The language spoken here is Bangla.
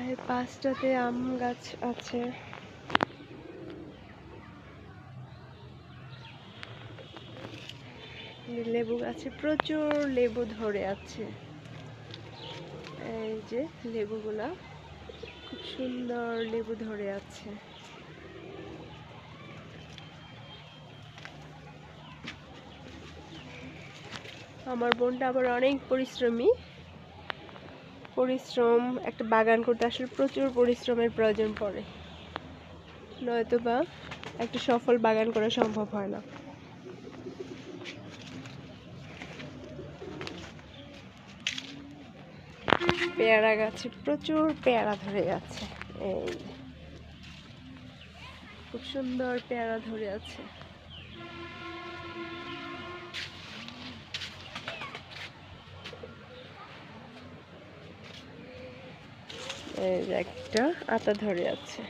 এই পাঁচটাতে আম গাছ আছে। লেবু গাছে প্রচুর লেবু ধরে আছে। এই যে লেবুগুলা খুব সুন্দর লেবু ধরে আছে। আমার বোনটা আবার অনেক পরিশ্রমী। একটা বাগান করতে আসলে প্রচুর পরিশ্রমের প্রয়োজন পড়ে, নয়তোবা একটা সফল বাগান করা সম্ভব হয় না। পেয়ারা গাছে প্রচুর পেয়ারা ধরে আছে। এই খুব সুন্দর পেয়ারা ধরে আছে। এই একটা আতা ধরে আছে।